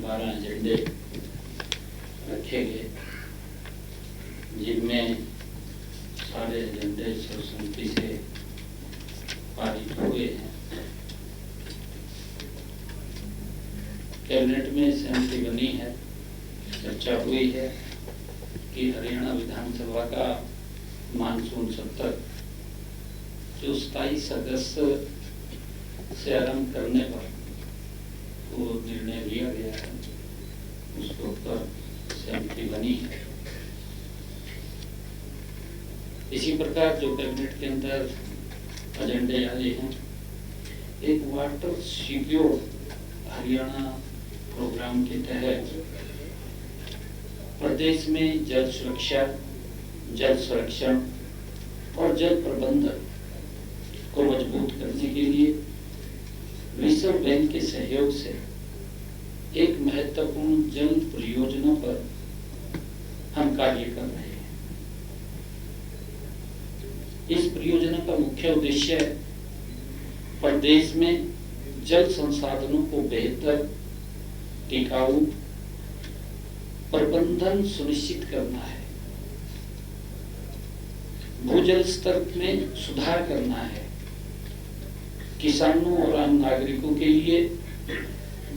12 एजेंडे रखे गए, जिनमें सारे एजेंडे सर्वसम्मति से पारित हुए हैं। कैबिनेट में सहमति बनी है, चर्चा हुई है कि हरियाणा विधानसभा का मानसून सत्र जो 27 अगस्त से आरंभ करने पर वो निर्णय लिया गया है, उसके ऊपर सहमति बनी है। इसी प्रकार जो कैबिनेट के अंदर एजेंडे आए हैं, एक वाटर सिक्योर हरियाणा प्रोग्राम के तहत प्रदेश में जल सुरक्षा, जल संरक्षण और जल प्रबंधन को मजबूत करने के लिए विश्व बैंक के सहयोग से एक महत्वपूर्ण जल परियोजना पर हम कार्य कर रहे हैं। इस परियोजना का मुख्य उद्देश्य है प्रदेश में जल संसाधनों को बेहतर, टिकाऊ प्रबंधन सुनिश्चित करना है, भूजल स्तर में सुधार करना है, किसानों और आम नागरिकों के लिए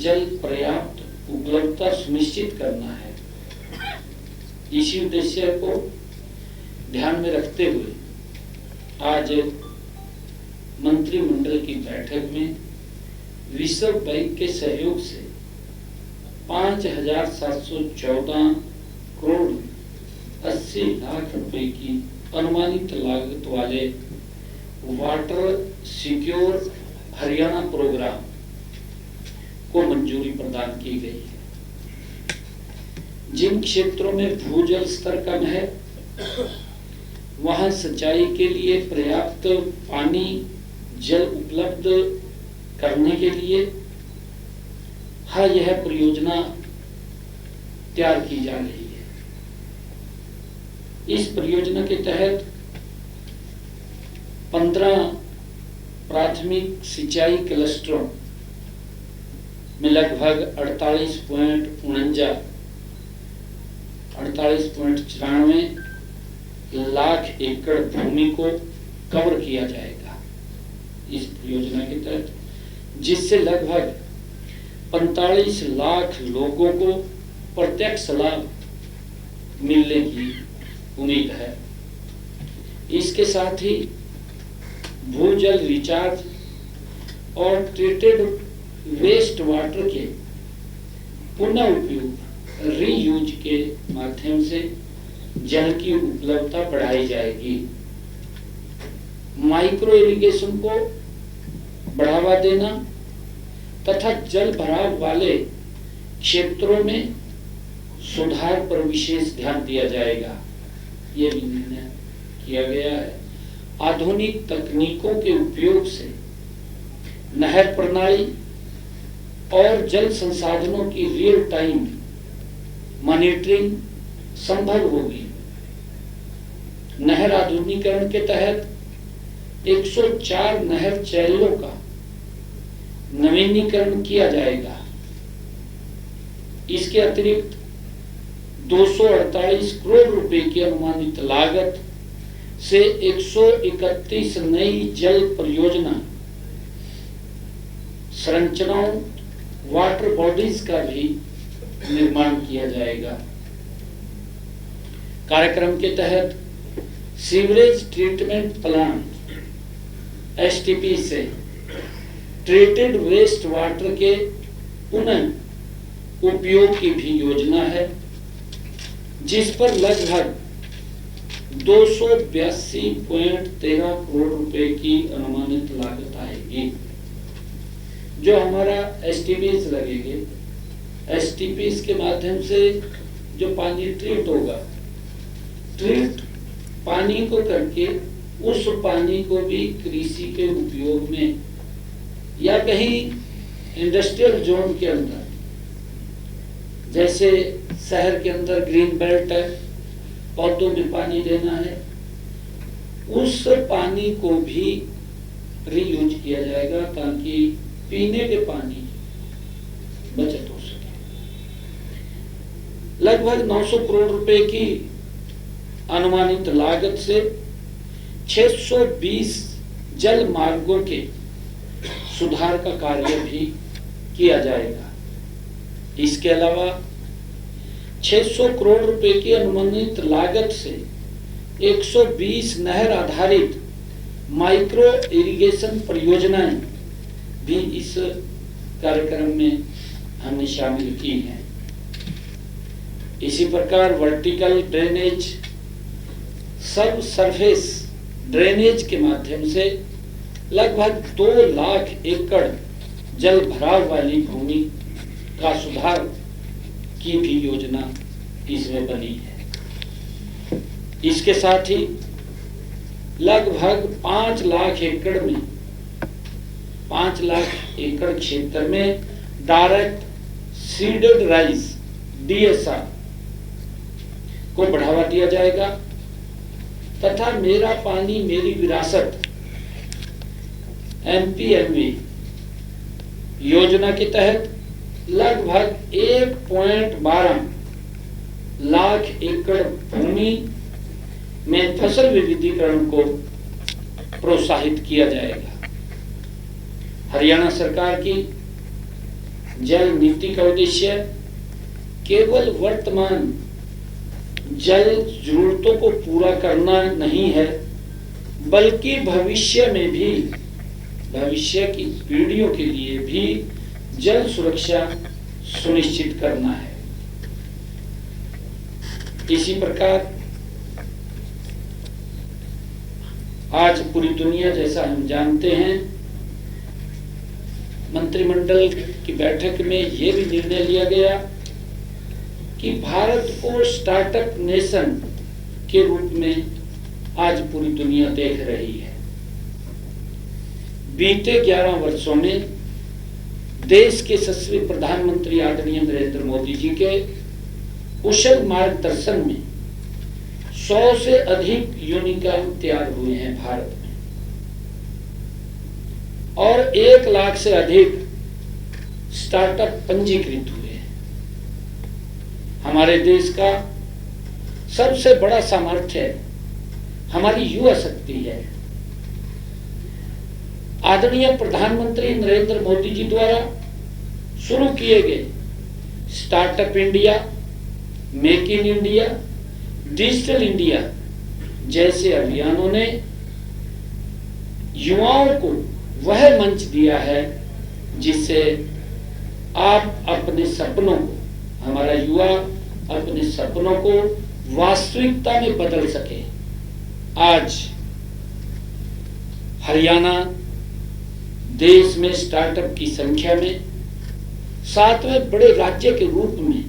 जल पर्याप्त उपलब्धता सुनिश्चित करना है। इसी उद्देश्य को ध्यान में रखते हुए आज मंत्रिमंडल की बैठक में विश्व बैंक के सहयोग से 5,714 करोड़ 80 लाख रुपए की अनुमानित लागत वाले वाटर सिक्योर हरियाणा प्रोग्राम को मंजूरी प्रदान की गई है। जिन क्षेत्रों में भूजल स्तर कम है, वहां सिंचाई के लिए पर्याप्त पानी जल उपलब्ध करने के लिए यह परियोजना तैयार की जा रही है। इस परियोजना के तहत 15 प्राथमिक सिंचाई क्लस्टरों में लगभग 48.94 लाख एकड़ भूमि को कवर किया जाएगा इस परियोजना के तहत, जिससे लगभग 45 लाख लोगों को प्रत्यक्ष लाभ मिलने की उम्मीद है। इसके साथ ही भूजल रिचार्ज और ट्रीटेड वेस्ट वाटर के पुनः उपयोग रीयूज के माध्यम से जल की उपलब्धता बढ़ाई जाएगी। माइक्रो इरिगेशन को बढ़ावा देना तथा जल भराव वाले क्षेत्रों में सुधार पर विशेष ध्यान दिया जाएगा, ये भी निर्णय किया गया है। आधुनिक तकनीकों के उपयोग से नहर प्रणाली और जल संसाधनों की रियल टाइम मॉनिटरिंग संभव होगी। नहर आधुनिकीकरण के तहत 104 नहर चैनलों का नवीनीकरण किया जाएगा। इसके अतिरिक्त 248 करोड़ रुपए की अनुमानित लागत से 131 नई जल परियोजना संरचनाओं, वाटर बॉडीज का भी निर्माण किया जाएगा। कार्यक्रम के तहत सीवरेज ट्रीटमेंट प्लांट (STP) से ट्रीटेड वेस्ट वाटर के पुनः उपयोग की भी योजना है, जिस पर लगभग 282.13 करोड़ रुपए की अनुमानित लागत आएगी। जो हमारा STPs लगेंगे, STPs के माध्यम से जो पानी ट्रीट होगा, ट्रीट पानी को करके उस पानी को भी कृषि के उपयोग में या कहीं इंडस्ट्रियल जोन के अंदर, जैसे शहर के अंदर ग्रीन बेल्ट है, पौधों में पानी देना है, उस पानी को भी रीयूज किया जाएगा ताकि पीने के पानी बचत हो सके। लगभग 900 करोड़ रुपए की अनुमानित लागत से 620 जल मार्गों के सुधार का कार्य भी किया जाएगा। इसके अलावा 600 करोड़ रुपए की अनुमानित लागत से 120 नहर आधारित माइक्रो इरिगेशन परियोजनाएं भी इस कार्यक्रम में हमने शामिल की हैं। इसी प्रकार वर्टिकल ड्रेनेज, सब सरफेस ड्रेनेज के माध्यम से लगभग 2 लाख एकड़ जल भराव वाली भूमि का सुधार की भी योजना इसमें बनी है। इसके साथ ही लगभग 5 लाख एकड़ में 5 लाख एकड़ क्षेत्र में डायरेक्ट सीडेड राइस DSR को बढ़ावा दिया जाएगा तथा मेरा पानी मेरी विरासत MPMV योजना के तहत लगभग 1.12 लाख एकड़ भूमि में फसल विविधीकरण को प्रोत्साहित किया जाएगा। हरियाणा सरकार की जल नीति का उद्देश्य केवल वर्तमान जल जरूरतों को पूरा करना नहीं है, बल्कि भविष्य में भी, भविष्य की पीढ़ियों के लिए भी जल सुरक्षा सुनिश्चित करना है। इसी प्रकार आज पूरी दुनिया, जैसा हम जानते हैं, मंत्रिमंडल की बैठक में यह भी निर्णय लिया गया कि भारत को स्टार्टअप नेशन के रूप में आज पूरी दुनिया देख रही है। बीते 11 वर्षों में देश के यशस्वी प्रधानमंत्री आदरणीय नरेंद्र मोदी जी के कुशल मार्गदर्शन में 100 से अधिक यूनिकॉर्न तैयार हुए हैं भारत में, और 1 लाख से अधिक स्टार्टअप पंजीकृत हुए हैं। हमारे देश का सबसे बड़ा सामर्थ्य हमारी युवा शक्ति है। आदरणीय प्रधानमंत्री नरेंद्र मोदी जी द्वारा शुरू किए गए startup India, make in India, digital India जैसे अभियानों ने युवाओं को वह मंच दिया है जिससे आप अपने सपनों को, हमारा युवा अपने सपनों को वास्तविकता में बदल सके। आज हरियाणा देश में स्टार्टअप की संख्या में 7वें बड़े राज्य के रूप में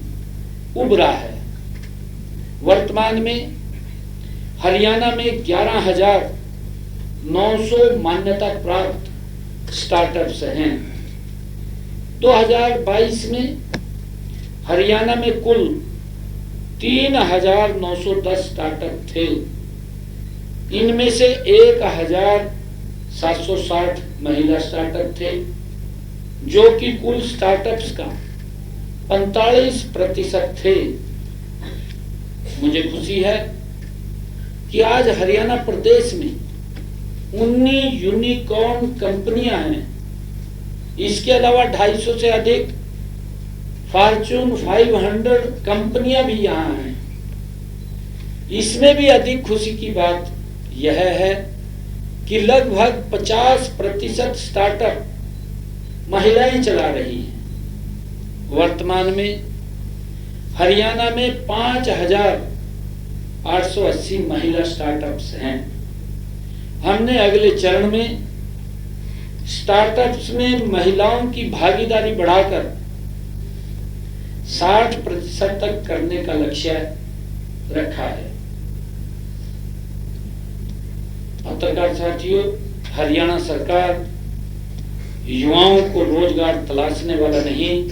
उभरा है। वर्तमान में हरियाणा में 11,900 मान्यता प्राप्त स्टार्टअप्स हैं। 2022 में हरियाणा में कुल 3,910 स्टार्टअप थे। इनमें से 1,760 महिला स्टार्टअप थे, जो कि कुल स्टार्टअप्स का 45% थे। मुझे खुशी है कि आज हरियाणा प्रदेश में 19 यूनिकॉर्न कंपनियां हैं। इसके अलावा 250 से अधिक फॉर्च्यून 500 कंपनियां भी यहां हैं। इसमें भी अधिक खुशी की बात यह है कि लगभग 50% स्टार्टअप महिलाएं चला रही हैं। वर्तमान में हरियाणा में 5,880 महिला स्टार्टअप्स हैं। हमने अगले चरण में स्टार्टअप्स में महिलाओं की भागीदारी बढ़ाकर 60% तक करने का लक्ष्य रखा है। पत्रकार साथियों, हरियाणा सरकार युवाओं को रोजगार तलाशने वाला नहीं,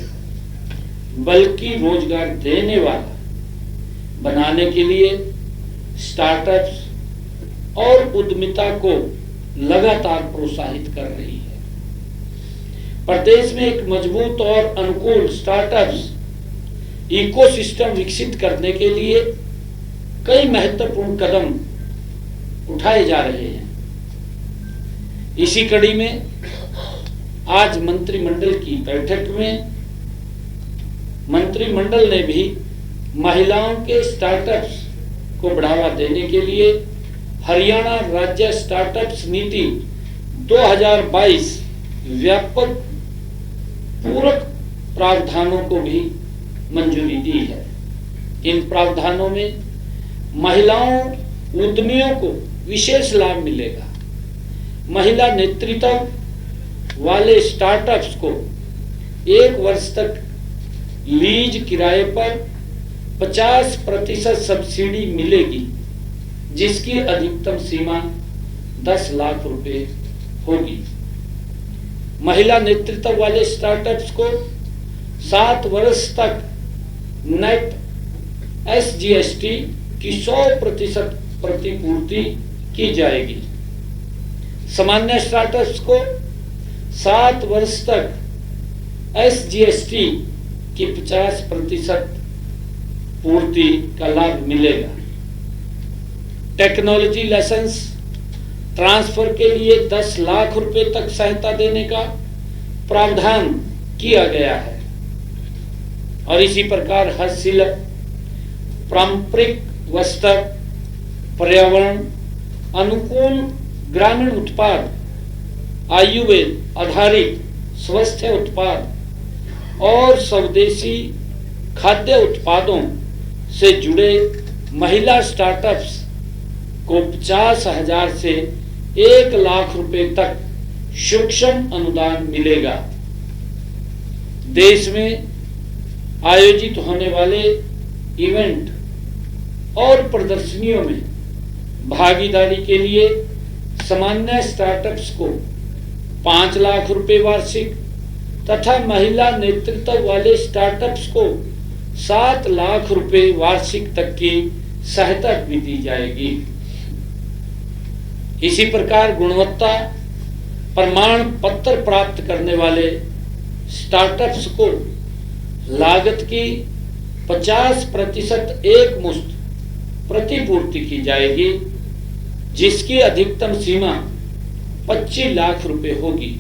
बल्कि रोजगार देने वाला बनाने के लिए स्टार्टअप्स और उद्यमिता को लगातार प्रोत्साहित कर रही है। प्रदेश में एक मजबूत और अनुकूल स्टार्टअप्स इकोसिस्टम विकसित करने के लिए कई महत्वपूर्ण कदम उठाए जा रहे हैं। इसी कड़ी में आज मंत्रिमंडल की बैठक में मंत्रिमंडल ने भी महिलाओं के स्टार्टअप्स को बढ़ावा देने के लिए हरियाणा राज्य स्टार्टअप्स नीति 2022 व्यापक पूरक प्रावधानों को भी मंजूरी दी है। इन प्रावधानों में महिलाओं उद्यमियों को विशेष लाभ मिलेगा। महिला नेतृत्व वाले स्टार्टअप्स को 1 वर्ष तक लीज किराए पर 50% सब्सिडी मिलेगी, जिसकी अधिकतम सीमा 10 लाख रुपए होगी। महिला नेतृत्व वाले स्टार्टअप्स को 7 वर्ष तक नेट SGST की 100% प्रतिपूर्ति की जाएगी। सामान्य स्टार्टअप्स को 7 वर्ष तक SGST की 50% पूर्ति का लाभ मिलेगा। टेक्नोलॉजी लाइसेंस ट्रांसफर के लिए 10 लाख रुपए तक सहायता देने का प्रावधान किया गया है। और इसी प्रकार हस्तशिल्प, पारंपरिक वस्त्र, पर्यावरण अनुकूल ग्रामीण उत्पाद, आयुर्वेद आधारित स्वास्थ्य उत्पाद और स्वदेशी खाद्य उत्पादों से जुड़े महिला स्टार्टअप्स को 50,000 से 1 लाख रुपए तक सूक्ष्म अनुदान मिलेगा। देश में आयोजित होने वाले इवेंट और प्रदर्शनियों में भागीदारी के लिए सामान्य स्टार्टअप्स को 5 लाख रुपए वार्षिक तथा महिला नेतृत्व वाले स्टार्टअप्स को 7 लाख रुपए वार्षिक तक की सहायता भी दी जाएगी। इसी प्रकार गुणवत्ता प्रमाण पत्र प्राप्त करने वाले स्टार्टअप्स को लागत की 50% एक मुश्त प्रतिपूर्ति की जाएगी, जिसकी अधिकतम सीमा 25 लाख रुपए होगी।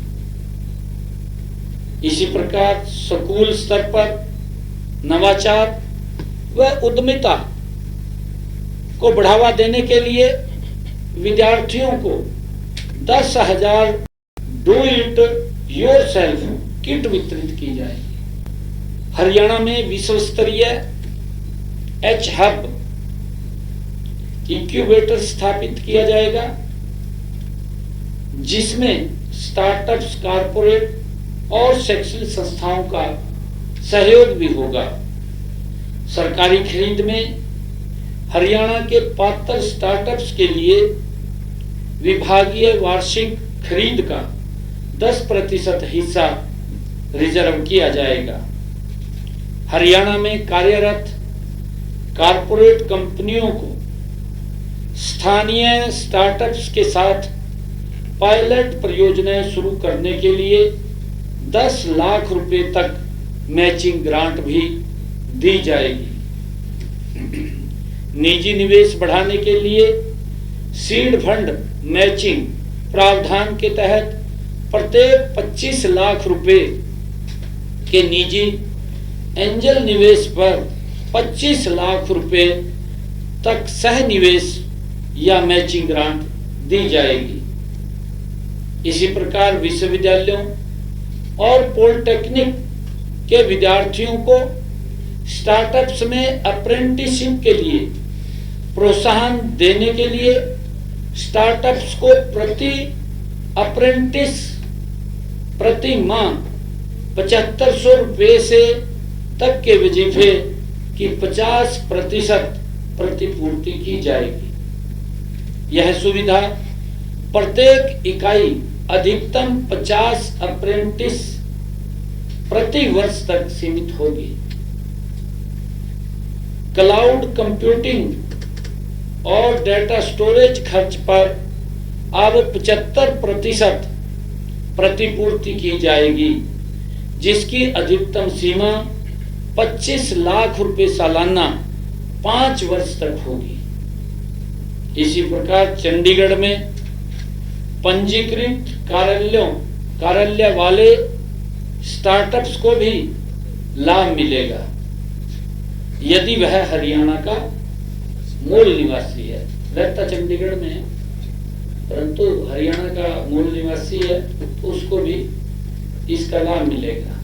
इसी प्रकार स्कूल स्तर पर नवाचार व उद्यमिता को बढ़ावा देने के लिए विद्यार्थियों को 10,000 डू इट योरसेल्फ किट वितरित की जाएगी। हरियाणा में विश्व स्तरीय H-Hub इंक्यूबेटर स्थापित किया जाएगा, जिसमें स्टार्टअप्स, कारपोरेट और शैक्षणिक संस्थाओं का सहयोग भी होगा। सरकारी खरीद में हरियाणा के पात्र स्टार्टअप्स के लिए विभागीय वार्षिक खरीद का 10% हिस्सा रिजर्व किया जाएगा। हरियाणा में कार्यरत कारपोरेट कंपनियों को स्थानीय स्टार्टअप्स के साथ पायलट परियोजनाएं शुरू करने के लिए 10 लाख रुपए तक मैचिंग ग्रांट भी दी जाएगी। निजी निवेश बढ़ाने के लिए सीड फंड मैचिंग प्रावधान के तहत प्रत्येक 25 लाख रुपए के निजी एंजल निवेश पर 25 लाख रुपए तक सह निवेश या मैचिंग ग्रांट दी जाएगी। इसी प्रकार विश्वविद्यालयों और पॉलिटेक्निक के विद्यार्थियों को स्टार्टअप्स में अप्रेंटिसशिप के लिए प्रोत्साहन देने के लिए स्टार्टअप्स को प्रति अप्रेंटिस प्रति माह 7500 रुपए से तक के वजीफे की 50% प्रतिपूर्ति की जाएगी। यह सुविधा प्रत्येक इकाई अधिकतम 50 अप्रेंटिस प्रति वर्ष तक सीमित होगी। क्लाउड कंप्यूटिंग और डेटा स्टोरेज खर्च पर अब 75% प्रतिपूर्ति की जाएगी, जिसकी अधिकतम सीमा 25 लाख रुपए सालाना 5 वर्ष तक होगी। इसी प्रकार चंडीगढ़ में पंजीकृत कार्यालय वाले स्टार्टअप्स को भी लाभ मिलेगा यदि वह हरियाणा का मूल निवासी है। रहता चंडीगढ़ में है परंतु हरियाणा का मूल निवासी है तो उसको भी इसका लाभ मिलेगा।